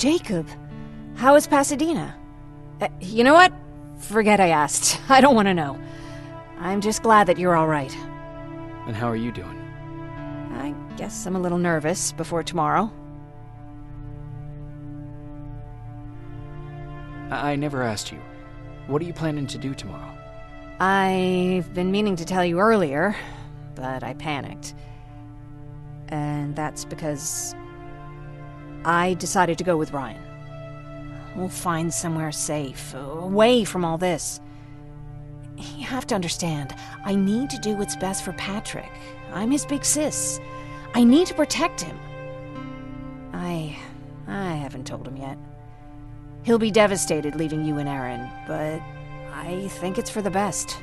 Jacob, how is Pasadena? You know what? Forget I asked. I don't want to know. I'm just glad that you're all right. And how are you doing? I guess I'm a little nervous before tomorrow. I never asked you. What are you planning to do tomorrow? I've been meaning to tell you earlier, but I panicked. And that's because I decided to go with Ryan. We'll find somewhere safe, away from all this. You have to understand, I need to do what's best for Patrick. I'm his big sis. I need to protect him. I haven't told him yet. He'll be devastated leaving you and Aaron, but I think it's for the best.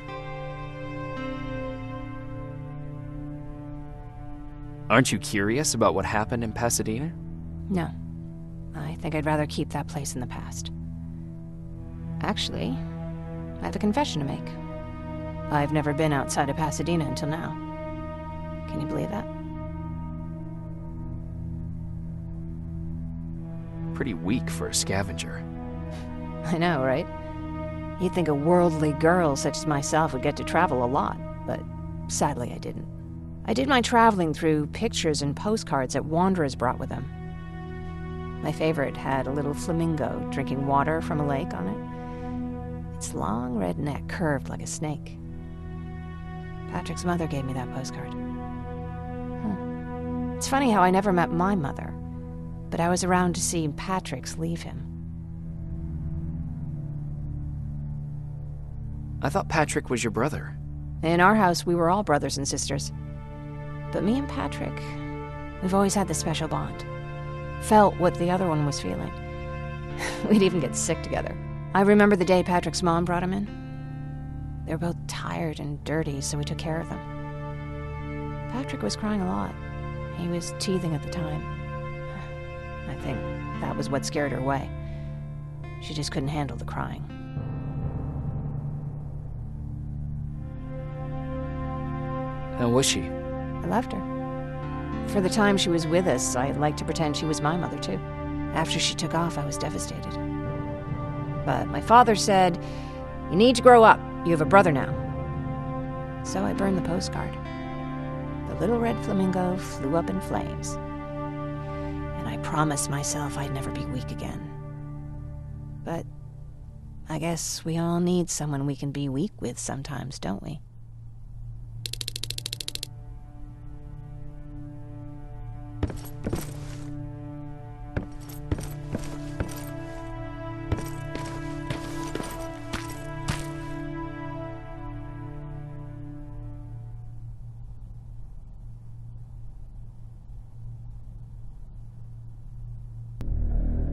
Aren't you curious about what happened in Pasadena? No. I think I'd rather keep that place in the past. Actually, I have a confession to make. I've never been outside of Pasadena until now. Can you believe that? Pretty weak for a scavenger. I know, right? You'd think a worldly girl such as myself would get to travel a lot, but sadly I didn't. I did my traveling through pictures and postcards that wanderers brought with them. My favorite had a little flamingo drinking water from a lake on it. Its long red neck curved like a snake. Patrick's mother gave me that postcard. It's funny how I never met my mother, but I was around to see Patrick's leave him. I thought Patrick was your brother. In our house, we were all brothers and sisters. But me and Patrick, we've always had this special bond. Felt what the other one was feeling. We'd even get sick together. I remember the day Patrick's mom brought him in. They were both tired and dirty, so we took care of them. Patrick was crying a lot. He was teething at the time. I think that was what scared her away. She just couldn't handle the crying. How was she? I loved her. For the time she was with us, I liked to pretend she was my mother, too. After she took off, I was devastated. But my father said, "You need to grow up. You have a brother now." So I burned the postcard. The little red flamingo flew up in flames. And I promised myself I'd never be weak again. But I guess we all need someone we can be weak with sometimes, don't we?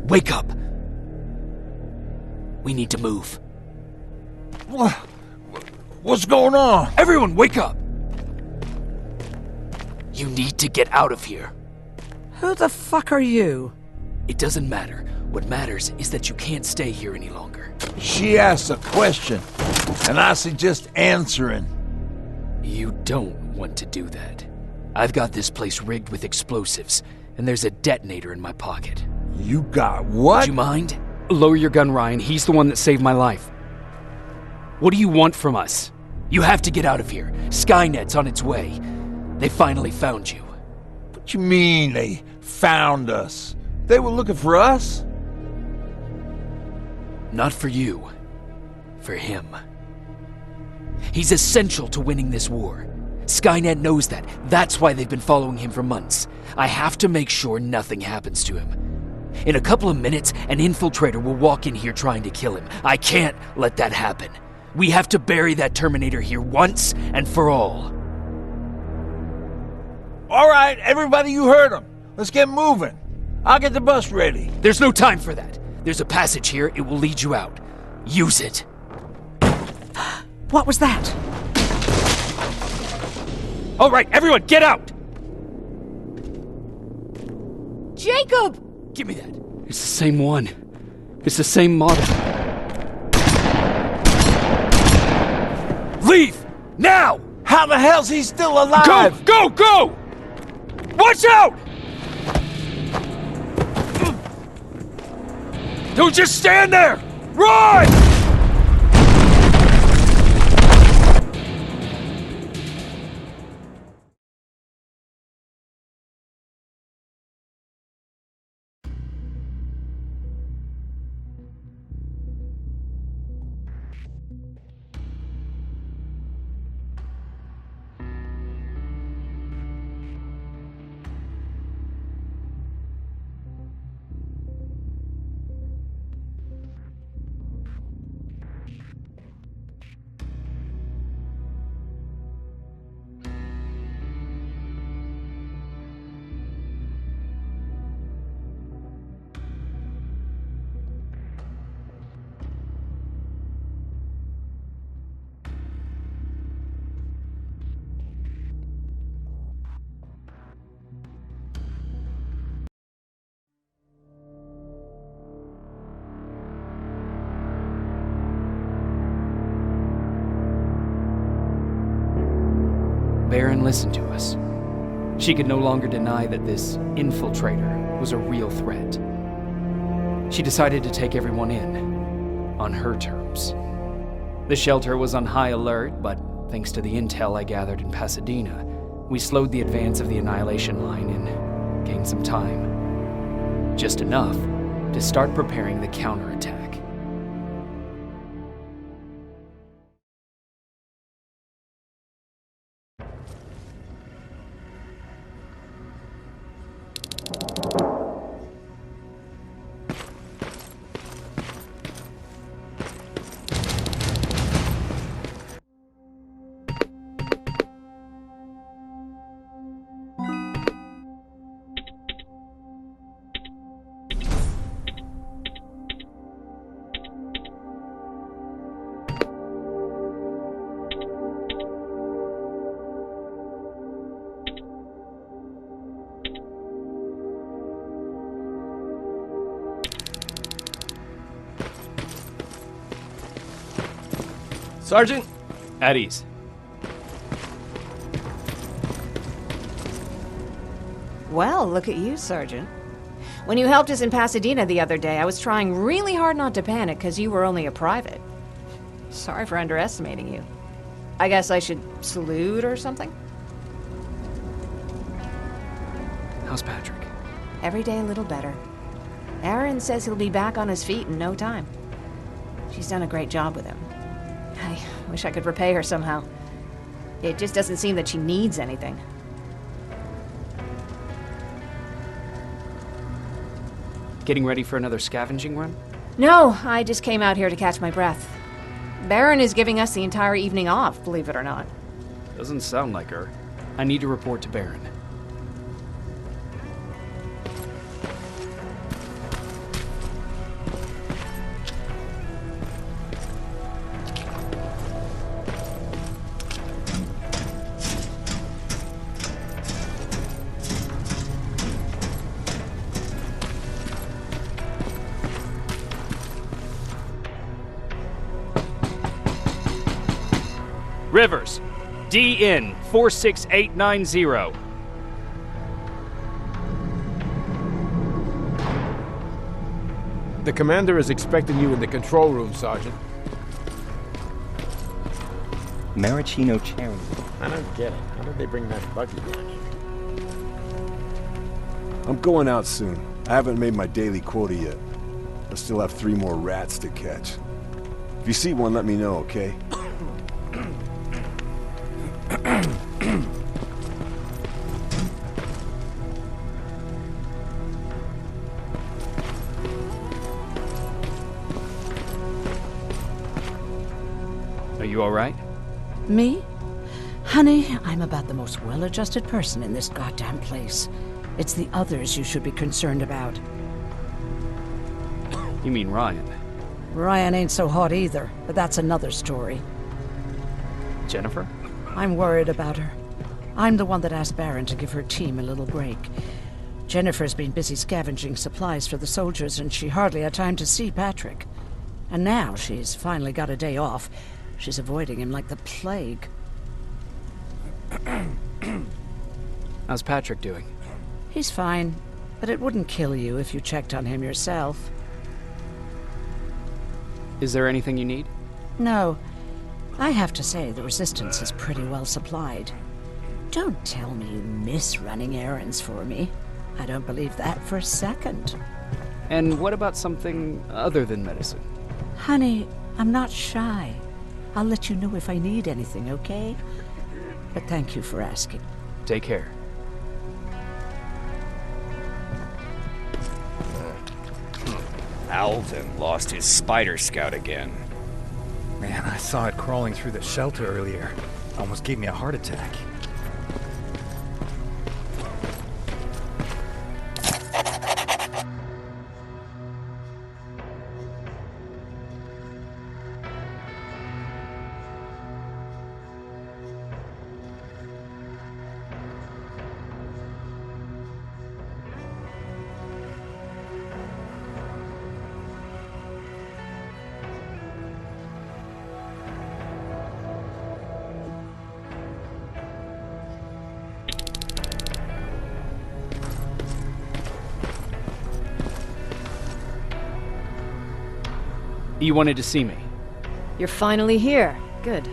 Wake up! We need to move. What's going on? Everyone, wake up! You need to get out of here. Who the fuck are you? It doesn't matter. What matters is that you can't stay here any longer. She asked a question, and I suggest answering. You don't want to do that. I've got this place rigged with explosives, and there's a detonator in my pocket. You got what? Would you mind? Lower your gun, Ryan. He's the one that saved my life. What do you want from us? You have to get out of here. Skynet's on its way. They finally found you. What you mean they found us? They were looking for us? Not for you. For him. He's essential to winning this war. Skynet knows that. That's why they've been following him for months. I have to make sure nothing happens to him. In a couple of minutes, an infiltrator will walk in here trying to kill him. I can't let that happen. We have to bury that Terminator here once and for all. All right, everybody, you heard him. Let's get moving. I'll get the bus ready. There's no time for that. There's a passage here. It will lead you out. Use it. What was that? All right, everyone, get out! Jacob! Give me that. It's the same one. It's the same model. Leave! Now! How the hell's he still alive? Go! Go! Go! Watch out! Don't just stand there! Run! Baron listened to us. She could no longer deny that this infiltrator was a real threat. She decided to take everyone in, on her terms. The shelter was on high alert, but thanks to the intel I gathered in Pasadena, we slowed the advance of the Annihilation Line and gained some time. Just enough to start preparing the counterattack. Sergeant? At ease. Well, look at you, Sergeant. When you helped us in Pasadena the other day, I was trying really hard not to panic because you were only a private. Sorry for underestimating you. I guess I should salute or something? How's Patrick? Every day a little better. Aaron says he'll be back on his feet in no time. She's done a great job with him. I wish I could repay her somehow. It just doesn't seem that she needs anything. Getting ready for another scavenging run? No, I just came out here to catch my breath. Baron is giving us the entire evening off, believe it or not. Doesn't sound like her. I need to report to Baron. Rivers, DN 46890. The commander is expecting you in the control room, Sergeant. Maraschino cherry. I don't get it. How did they bring that buggy down here? I'm going out soon. I haven't made my daily quota yet. I still have 3 more rats to catch. If you see one, let me know, okay? Are you all right? Me? Honey, I'm about the most well-adjusted person in this goddamn place. It's the others you should be concerned about. You mean Ryan? Ryan ain't so hot either, but that's another story. Jennifer? I'm worried about her. I'm the one that asked Baron to give her team a little break. Jennifer's been busy scavenging supplies for the soldiers, and she hardly had time to see Patrick. And now she's finally got a day off. She's avoiding him like the plague. How's Patrick doing? He's fine, but it wouldn't kill you if you checked on him yourself. Is there anything you need? No. I have to say, the Resistance is pretty well supplied. Don't tell me you miss running errands for me. I don't believe that for a second. And what about something other than medicine? Honey, I'm not shy. I'll let you know if I need anything, okay? But thank you for asking. Take care. Alvin lost his Spider Scout again. Man, I saw it crawling through the shelter earlier. Almost gave me a heart attack. You wanted to see me? You're finally here. Good.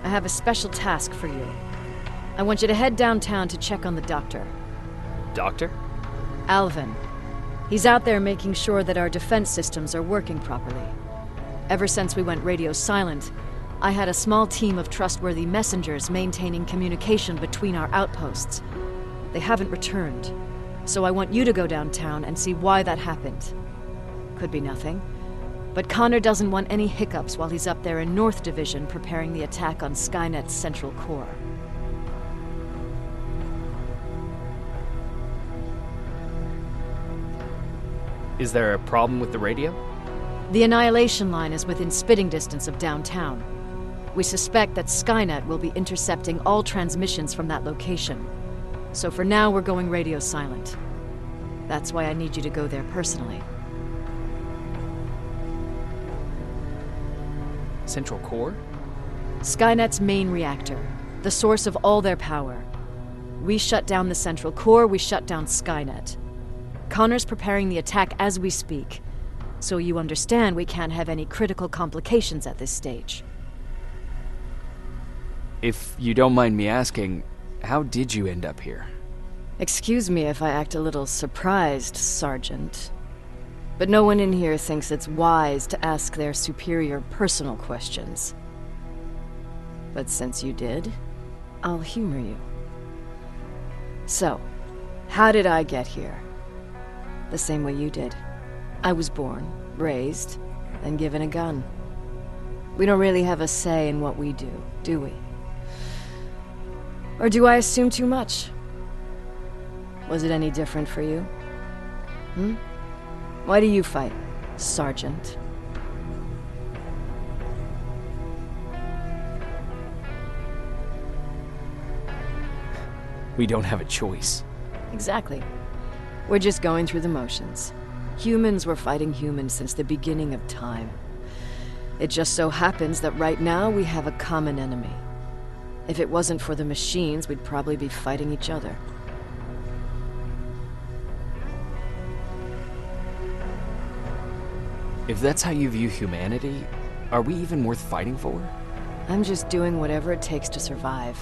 I have a special task for you. I want you to head downtown to check on the doctor. Doctor? Alvin. He's out there making sure that our defense systems are working properly. Ever since we went radio silent, I had a small team of trustworthy messengers maintaining communication between our outposts. They haven't returned, so I want you to go downtown and see why that happened. Could be nothing, but Connor doesn't want any hiccups while he's up there in North Division preparing the attack on Skynet's central core. Is there a problem with the radio? The Annihilation Line is within spitting distance of downtown. We suspect that Skynet will be intercepting all transmissions from that location. So for now, we're going radio silent. That's why I need you to go there personally. Central core? Skynet's main reactor, the source of all their power. We shut down the central core, we shut down Skynet. Connor's preparing the attack as we speak, so you understand we can't have any critical complications at this stage. If you don't mind me asking, how did you end up here? Excuse me if I act a little surprised, Sergeant. But no one in here thinks it's wise to ask their superior personal questions. But since you did, I'll humor you. So, how did I get here? The same way you did. I was born, raised, and given a gun. We don't really have a say in what we do we? Or do I assume too much? Was it any different for you? Why do you fight, Sergeant? We don't have a choice. Exactly. We're just going through the motions. Humans were fighting humans since the beginning of time. It just so happens that right now we have a common enemy. If it wasn't for the machines, we'd probably be fighting each other. If that's how you view humanity, are we even worth fighting for? I'm just doing whatever it takes to survive.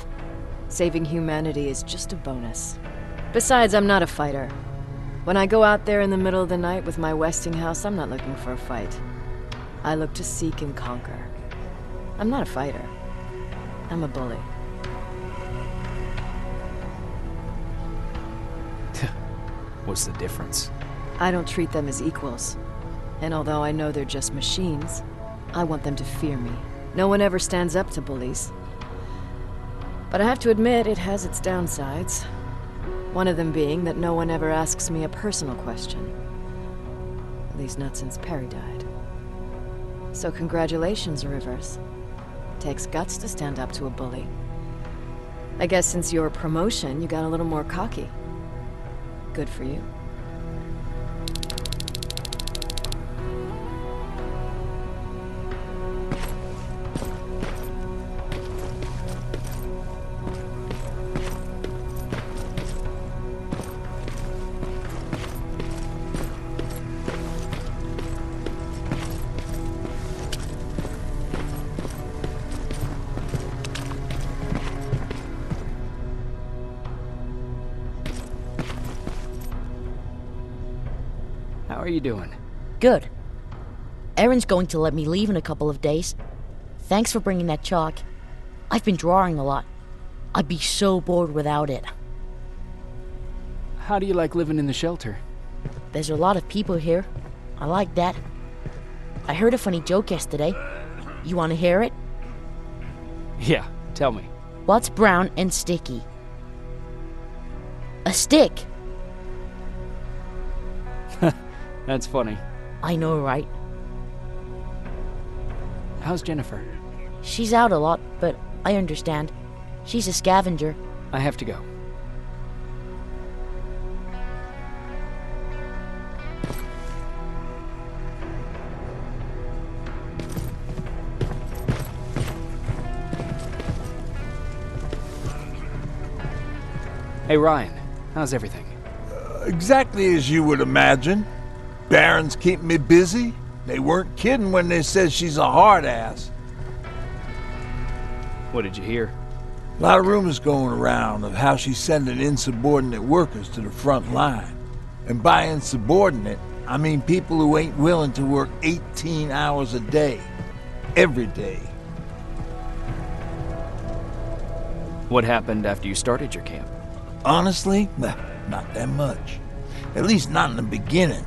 Saving humanity is just a bonus. Besides, I'm not a fighter. When I go out there in the middle of the night with my Westinghouse, I'm not looking for a fight. I look to seek and conquer. I'm not a fighter. I'm a bully. What's the difference? I don't treat them as equals. And although I know they're just machines, I want them to fear me. No one ever stands up to bullies. But I have to admit, it has its downsides. One of them being that no one ever asks me a personal question. At least not since Perry died. So congratulations, Rivers. Takes guts to stand up to a bully. I guess since your promotion, you got a little more cocky. Good for you. are you doing? Good. Erin's going to let me leave in a couple of days. Thanks for bringing that chalk. I've been drawing a lot. I'd be so bored without it. How do you like living in the shelter? There's a lot of people here. I like that. I heard a funny joke yesterday. You want to hear it? Yeah, tell me. What's brown and sticky? A stick. That's funny. I know, right? How's Jennifer? She's out a lot, but I understand. She's a scavenger. I have to go. Hey Ryan, how's everything? Exactly as you would imagine. Baron's keeping me busy. They weren't kidding when they said she's a hard ass. What did you hear? A lot of rumors going around of how she's sending insubordinate workers to the front line. And by insubordinate, I mean people who ain't willing to work 18 hours a day. Every day. What happened after you started your camp? Honestly, not that much. At least not in the beginning.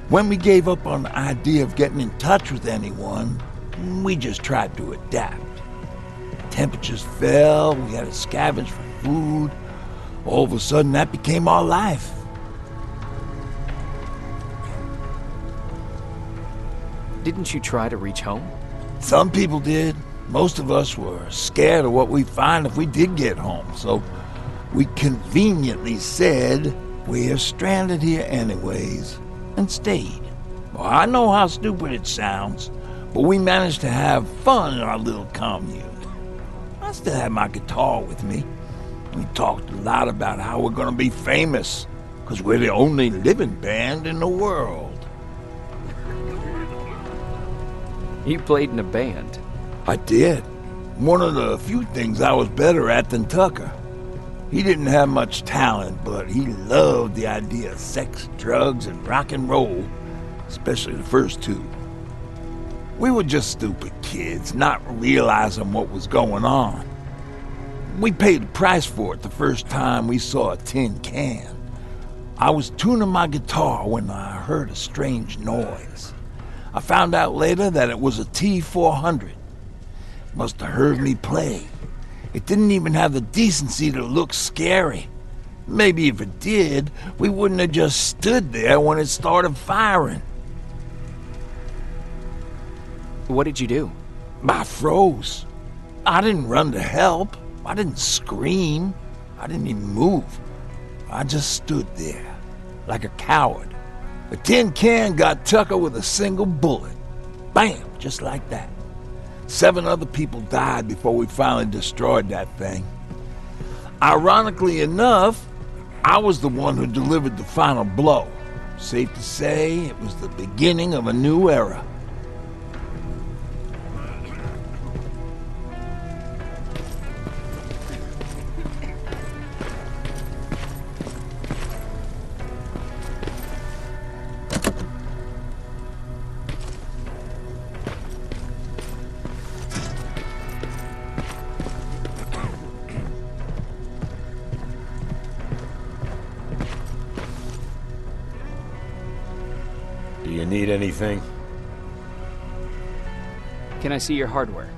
When we gave up on the idea of getting in touch with anyone, we just tried to adapt. Temperatures fell, we had to scavenge for food. All of a sudden, that became our life. Didn't you try to reach home? Some people did. Most of us were scared of what we'd find if we did get home, so we conveniently said we're stranded here anyways, and stayed. Well, I know how stupid it sounds, but we managed to have fun in our little commune. I still have my guitar with me. We talked a lot about how we're gonna be famous, because we're the only living band in the world. You played in a band. I did. One of the few things I was better at than Tucker. He didn't have much talent, but he loved the idea of sex, drugs, and rock and roll, especially the first two. We were just stupid kids, not realizing what was going on. We paid the price for it the first time we saw a tin can. I was tuning my guitar when I heard a strange noise. I found out later that it was a T-400. Must have heard me play. It didn't even have the decency to look scary. Maybe if it did, we wouldn't have just stood there when it started firing. What did you do? I froze. I didn't run to help. I didn't scream. I didn't even move. I just stood there, like a coward. The tin can got Tucker with a single bullet. Bam, just like that. 7 other people died before we finally destroyed that thing. Ironically enough, I was the one who delivered the final blow. Safe to say, it was the beginning of a new era. Do you need anything? Can I see your hardware?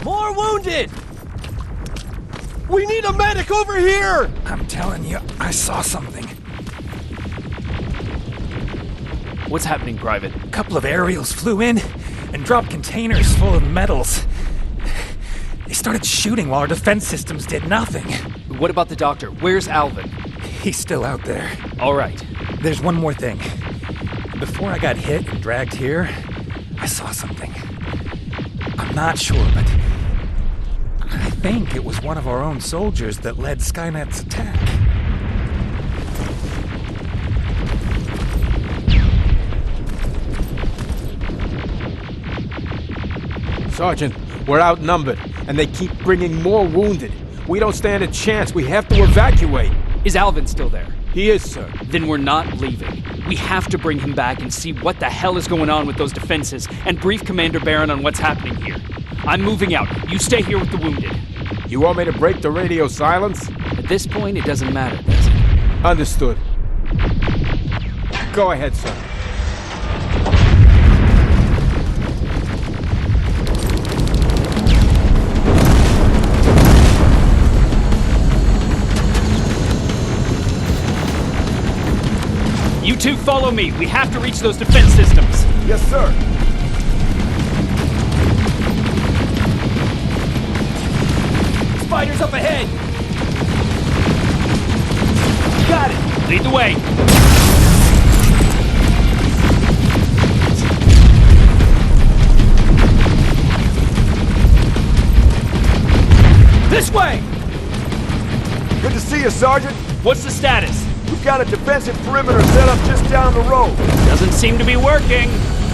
More wounded! We need a medic over here! I'm telling you, I saw something. What's happening, Private? A couple of aerials flew in and dropped containers full of metals. They started shooting while our defense systems did nothing. What about the doctor? Where's Alvin? He's still out there. All right. There's one more thing. Before I got hit and dragged here, I saw something. I'm not sure, but I think it was one of our own soldiers that led Skynet's attack. Sergeant, we're outnumbered, and they keep bringing more wounded. We don't stand a chance. We have to evacuate. Is Alvin still there? He is, sir. Then we're not leaving. We have to bring him back and see what the hell is going on with those defenses and brief Commander Barron on what's happening here. I'm moving out. You stay here with the wounded. You want me to break the radio silence? At this point, it doesn't matter, does it? Understood. Go ahead, sir. You two follow me. We have to reach those defense systems. Yes, sir. Spiders up ahead! Got it. Lead the way. This way! Good to see you, Sergeant. What's the status? We've got a defensive perimeter set up just down the road. Doesn't seem to be working.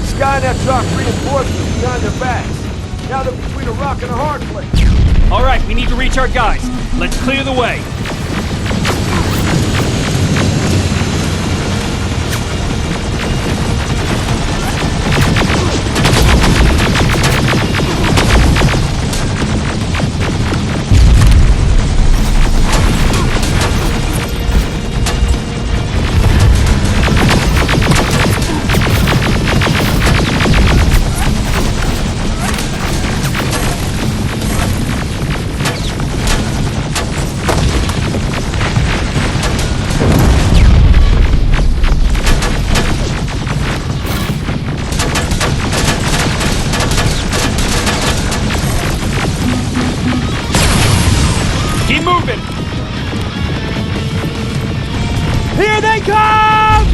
Skynet dropped reinforcements behind their backs. Now they're between a rock and a hard place. All right, we need to reach our guys. Let's clear the way. Keep moving! Here they come!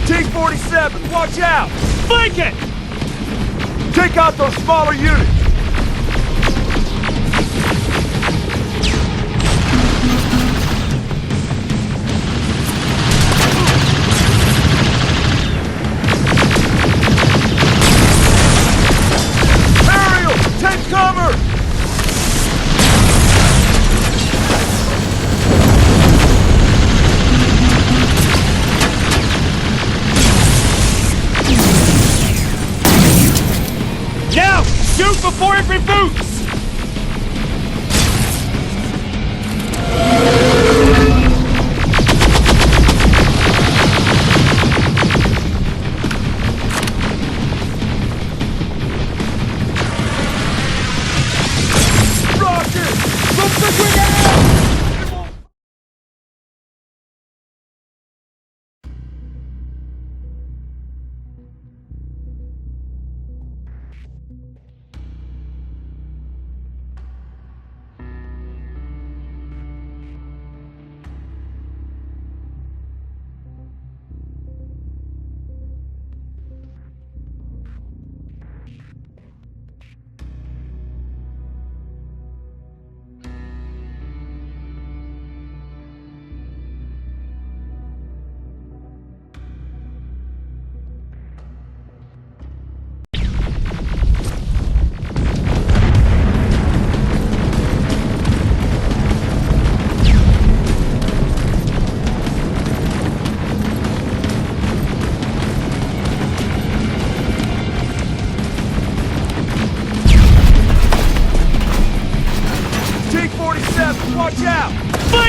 T-47, watch out! Flank it! Take out those smaller units! Aerial, take cover! Now! Shoot before it reboots! Rocket! Look the grenade!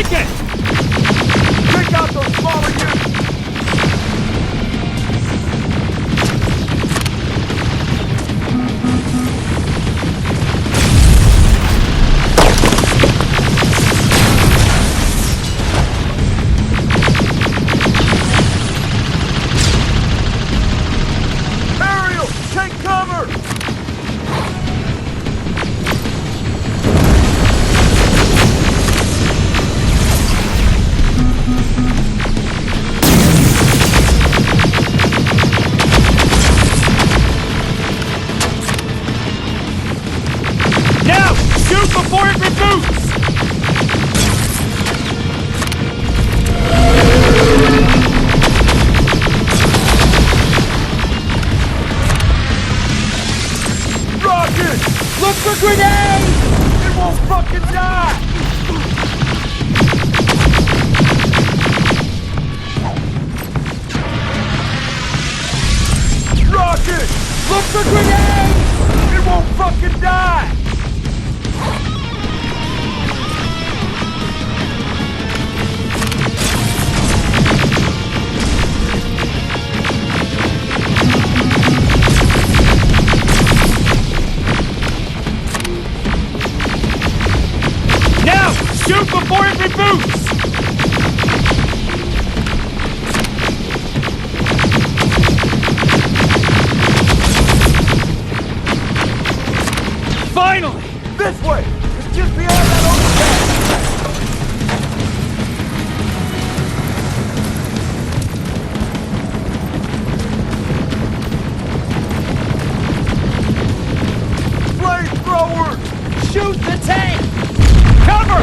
Take it! Take out those smaller units! Ariel, take cover! Now! Shoot before it reboots! Rocket! Look for grenades! It won't fucking die! Rocket! Look for grenades! It won't fucking die! Now! Shoot before it reboots! Finally! This way! It's just beyond that overpass! Flamethrower! Shoot the tank! Cover!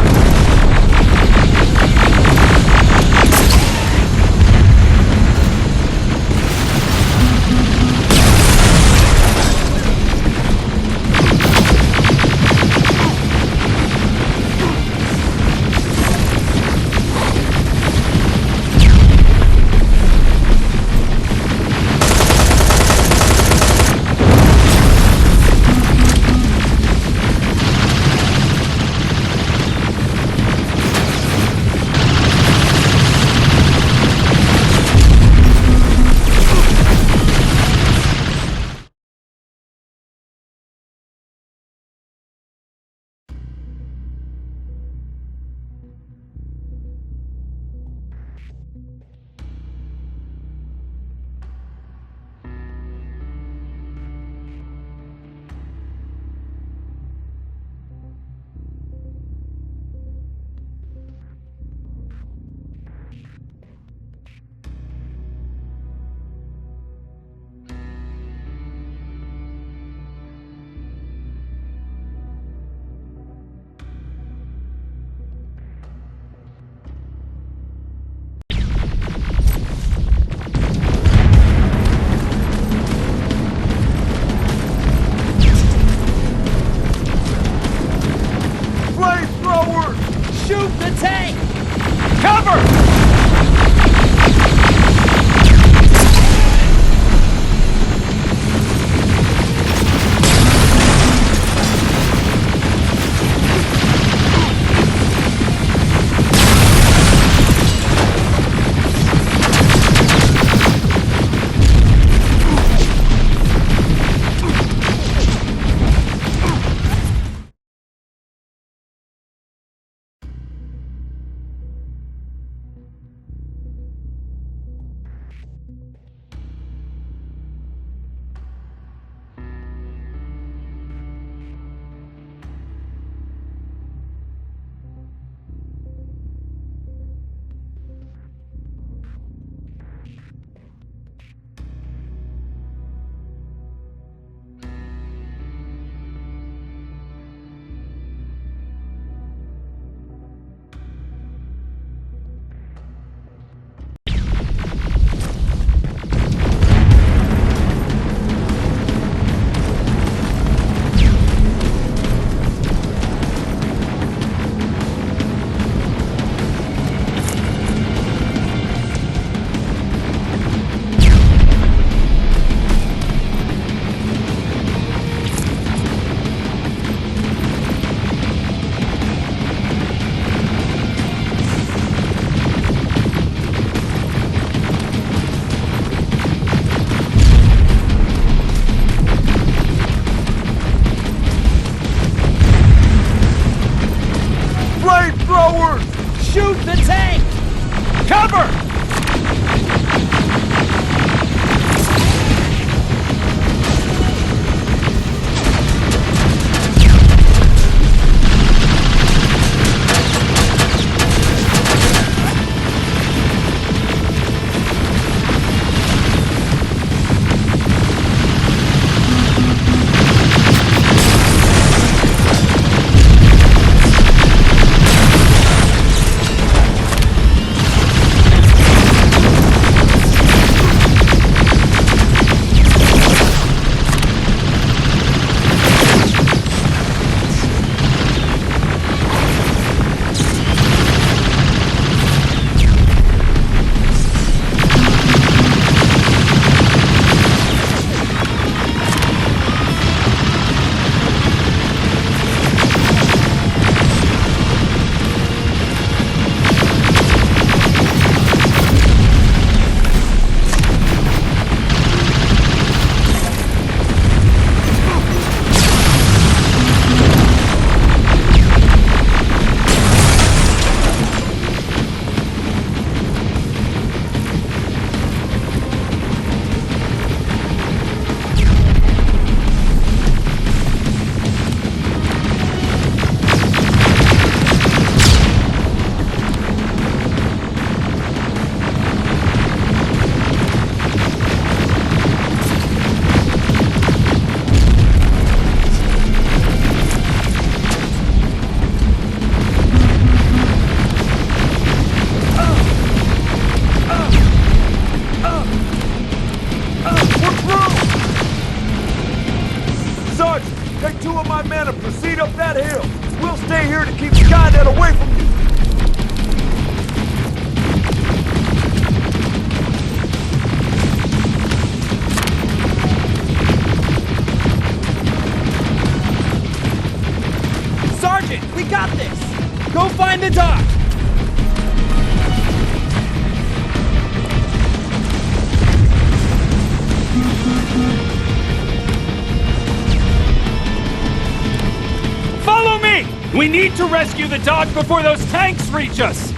We need to rescue the dog before those tanks reach us!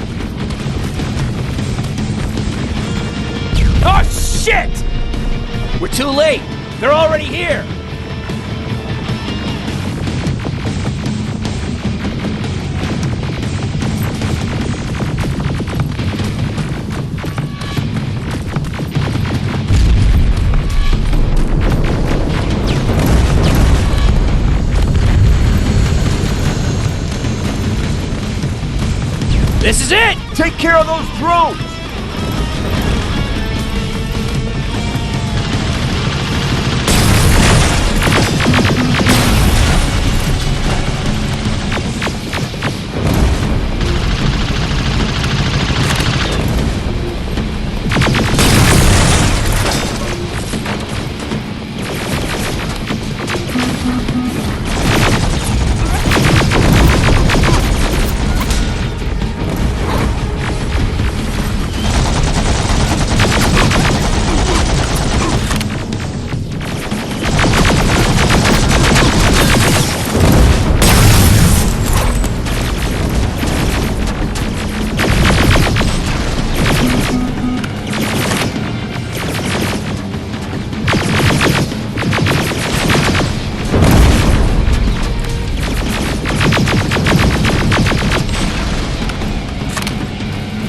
Oh, shit! We're too late! They're already here! This is it! Take care of those drones!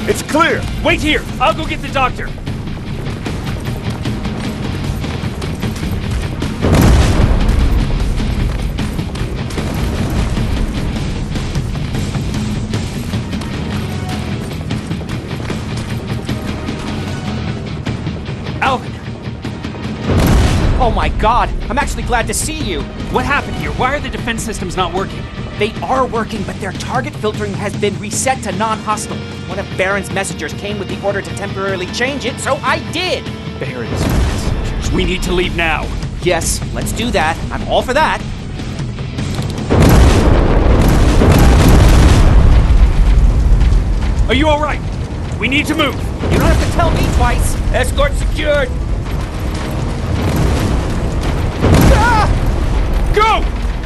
It's clear! Wait here! I'll go get the doctor! Alvin! Oh my god! I'm actually glad to see you! What happened here? Why are the defense systems not working? They are working, but their target filtering has been reset to non-hostile. One of Baron's messengers came with the order to temporarily change it, so I did! Baron's messengers. We need to leave now. Yes, let's do that. I'm all for that. Are you alright? We need to move. You don't have to tell me twice. Escort secured. Ah! Go!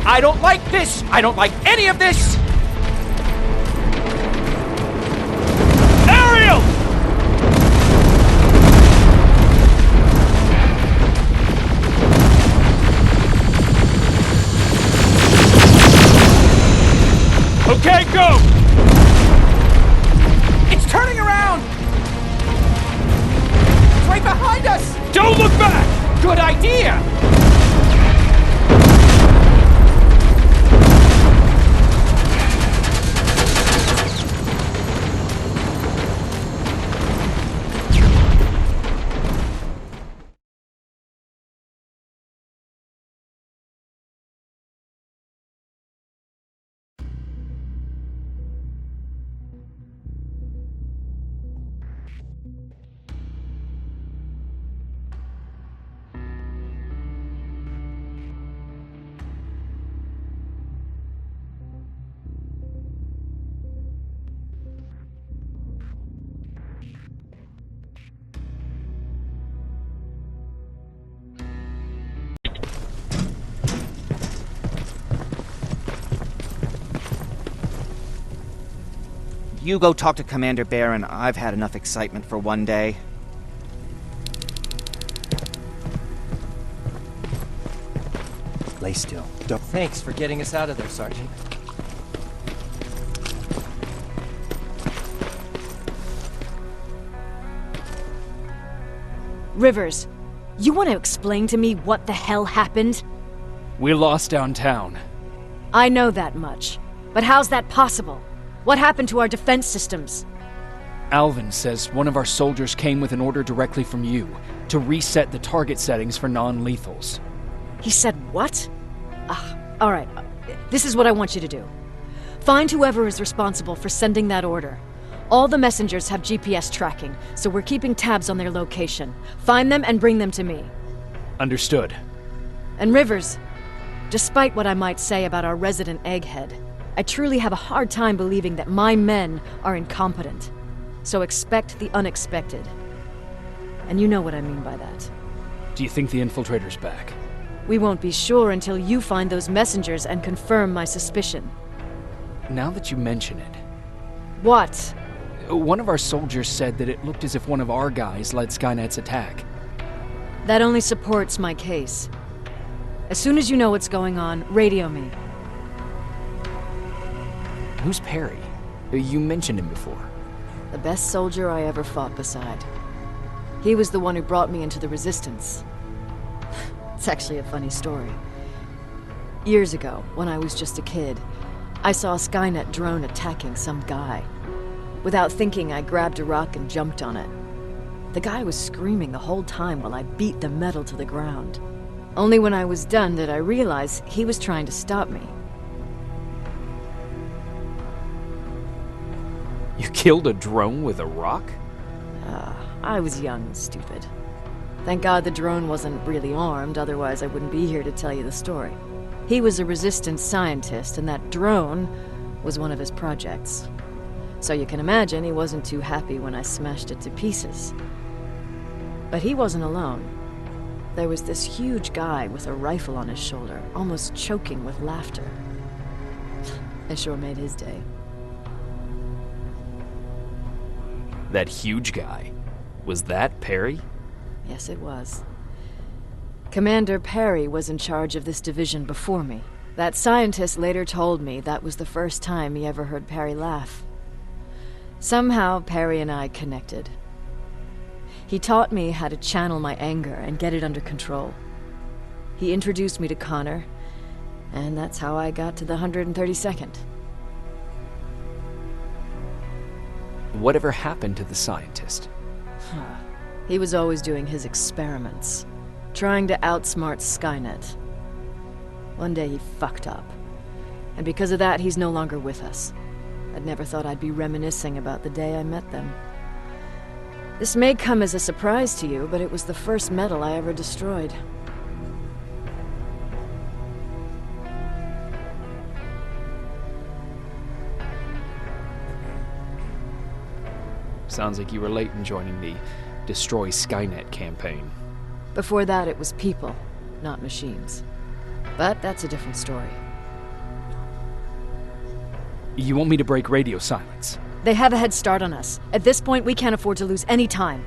I don't like this! I don't like any of this! Ariel! Okay, go! It's turning around! It's right behind us! Don't look back! Good idea! You go talk to Commander Baron. I've had enough excitement for one day. Lay still. Thanks for getting us out of there, Sergeant. Rivers, you want to explain to me what the hell happened? We lost downtown. I know that much. But how's that possible? What happened to our defense systems? Alvin says one of our soldiers came with an order directly from you to reset the target settings for non-lethals. He said what? All right. This is what I want you to do. Find whoever is responsible for sending that order. All the messengers have GPS tracking, so we're keeping tabs on their location. Find them and bring them to me. Understood. And Rivers, despite what I might say about our resident egghead, I truly have a hard time believing that my men are incompetent. So expect the unexpected. And you know what I mean by that. Do you think the infiltrator's back? We won't be sure until you find those messengers and confirm my suspicion. Now that you mention it, What? one of our soldiers said that it looked as if one of our guys led Skynet's attack. That only supports my case. As soon as you know what's going on, radio me. Who's Perry? You mentioned him before. The best soldier I ever fought beside. He was the one who brought me into the Resistance. It's actually a funny story. Years ago, when I was just a kid, I saw a Skynet drone attacking some guy. Without thinking, I grabbed a rock and jumped on it. The guy was screaming the whole time while I beat the metal to the ground. Only when I was done did I realize he was trying to stop me. You killed a drone with a rock? I was young and stupid. Thank God the drone wasn't really armed, otherwise I wouldn't be here to tell you the story. He was a Resistance scientist, and that drone was one of his projects. So you can imagine he wasn't too happy when I smashed it to pieces. But he wasn't alone. There was this huge guy with a rifle on his shoulder, almost choking with laughter. I sure made his day. That huge guy. Was that Perry? Yes, it was. Commander Perry was in charge of this division before me. That scientist later told me that was the first time he ever heard Perry laugh. Somehow, Perry and I connected. He taught me how to channel my anger and get it under control. He introduced me to Connor, and that's how I got to the 132nd. Whatever happened to the scientist? He was always doing his experiments, trying to outsmart Skynet. One day he fucked up, and because of that he's no longer with us. I'd never thought I'd be reminiscing about the day I met them. This may come as a surprise to you, but it was the first metal I ever destroyed. Sounds like you were late in joining the Destroy Skynet campaign. Before that, it was people, not machines. But that's a different story. You want me to break radio silence? They have a head start on us. At this point, we can't afford to lose any time.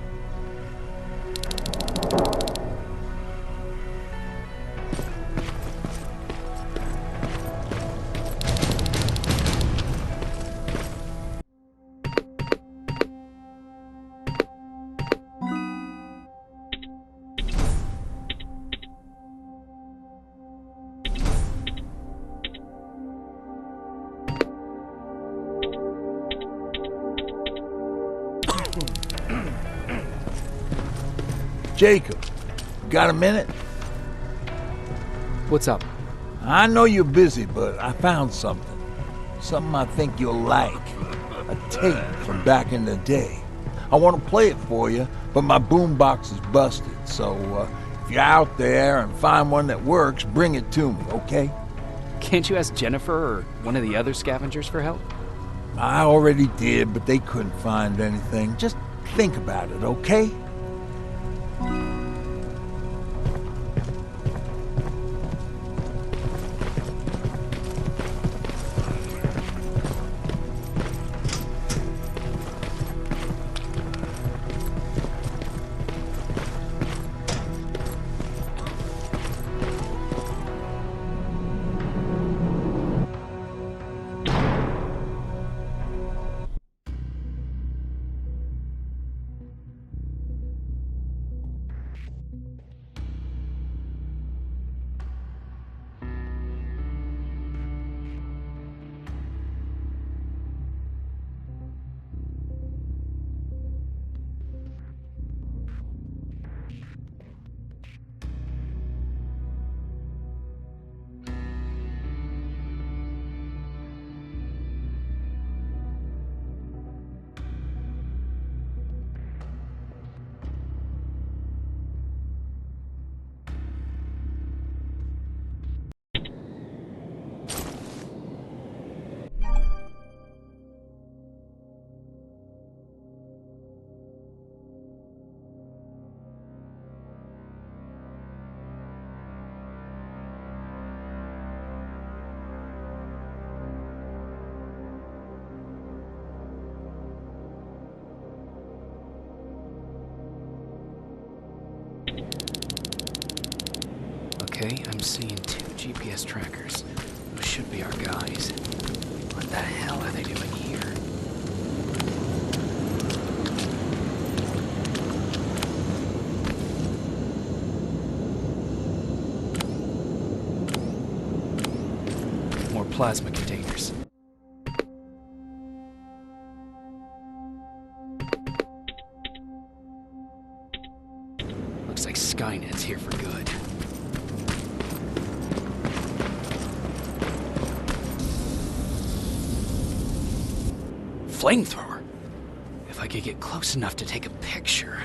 Jacob, got a minute? What's up? I know you're busy, but I found something. Something I think you'll like. A tape from back in the day. I want to play it for you, but my boombox is busted, so if you're out there and find one that works, bring it to me, okay? Can't you ask Jennifer or one of the other scavengers for help? I already did, but they couldn't find anything. Just think about it, okay? Okay, I'm seeing 2 GPS trackers. Those should be our guys. What the hell are they doing here? More plasma containers. Looks like Skynet's here for good. Flamethrower? If I could get close enough to take a picture.